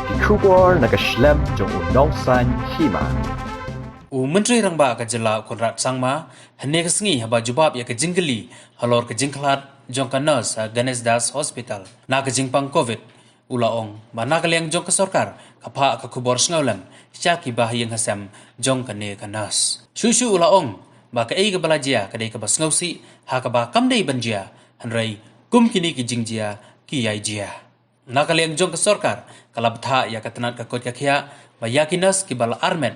Kikubor nakaslem jong unongsan Hima. Menteri Rangba ka jela Conrad sangma hane ka sngi haba jubab ya ka jingli halor ka Jingkhlad Jong ka nurse Ganesh Das Hospital na ka jingpang COVID ulaong ba na Kylliang Jong ka sarkar ka pha ka khubor sngaulem sya ki ba yang hasam Jong ka ne ka nurse shushu ulaong ba ka ei ka balajia ka dei ka bas ngausi ha ka ba kam dei banjia hanrei kum kini ki jingjia ki yai jia na Kylliang Jong ka sarkar kalabtha ya ka tanat ka kot ka khia ba ya ki nurse ki bal armet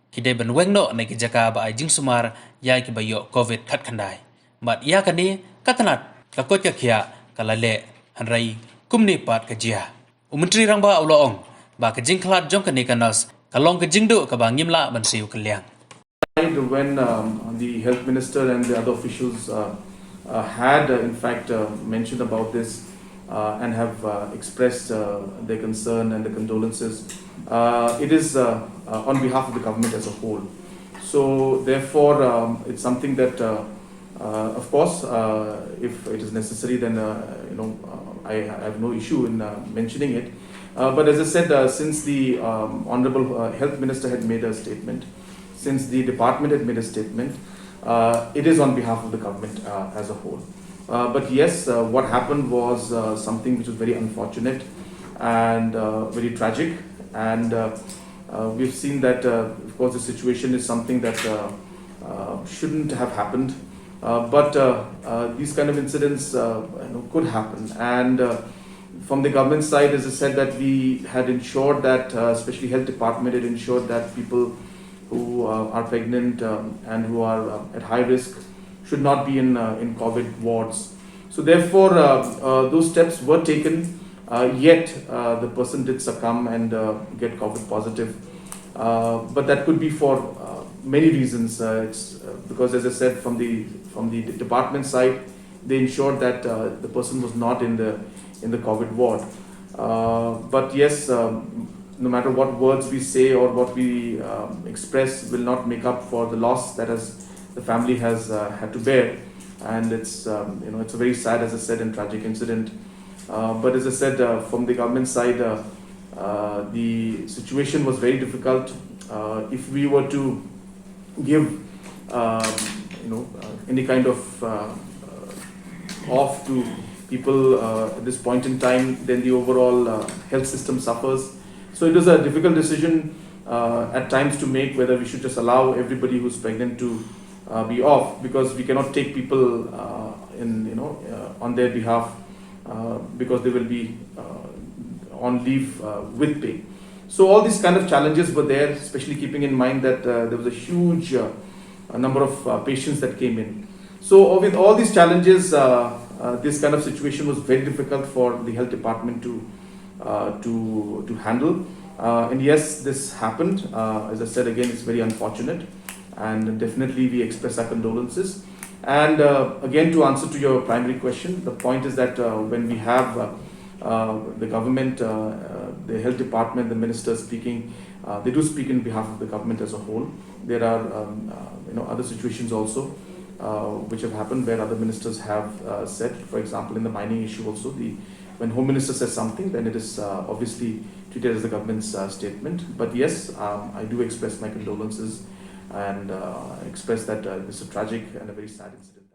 Kidai ben wengno na ki jaka ba ai jing sumar yai ki bayo COVID khat khandai mat ya kani katanat ka kot ka khia kala le hanrai kumni pat ka jia Menteri Rangba ulaong ba ka Jingkhlad Jong kani kanas kalong ka Jingduh ka ba Ngim ban Siew Kylliang when the health minister and the other officials had in fact mentioned about this and have expressed their concern and the condolences. It is on behalf of the government as a whole. So therefore, it's something that, of course, if it is necessary, then I have no issue in mentioning it. But as I said, since the Honorable Health Minister had made a statement, since the department had made a statement, it is on behalf of the government as a whole. But yes, what happened was something which was very unfortunate and very tragic. And we've seen that, of course, the situation is something that shouldn't have happened. But these kind of incidents could happen. And from the government side, as I said, that we had ensured that, especially health department, had ensured that people who are pregnant and who are at high risk should not be in COVID wards. So therefore, those steps were taken, yet the person did succumb and get COVID positive. But that could be for many reasons. It's because, as I said, from the department side, they ensured that the person was not in the COVID ward. But yes, no matter what words we say or what we express will not make up for the loss that the family has had to bear, and it's it's a very sad, as I said, and tragic incident. But as I said, from the government side, the situation was very difficult. If we were to give any kind of off to people at this point in time, then the overall health system suffers. So it was a difficult decision at times to make, whether we should just allow everybody who's pregnant to be off, because we cannot take people on their behalf because they will be on leave with pay. So all these kind of challenges were there, especially keeping in mind that there was a huge number of patients that came in. So with all these challenges, this kind of situation was very difficult for the health department to handle. And yes, this happened. As I said, again, it's very unfortunate, and definitely we express our condolences. And again, to answer to your primary question, the point is that when we have the government, the health department, the minister speaking, they do speak in behalf of the government as a whole. There are other situations also which have happened where other ministers have said, for example, in the mining issue also, when Home Minister says something, then it is obviously treated as the government's statement. But yes, I do express my condolences and express that this is a tragic and a very sad incident.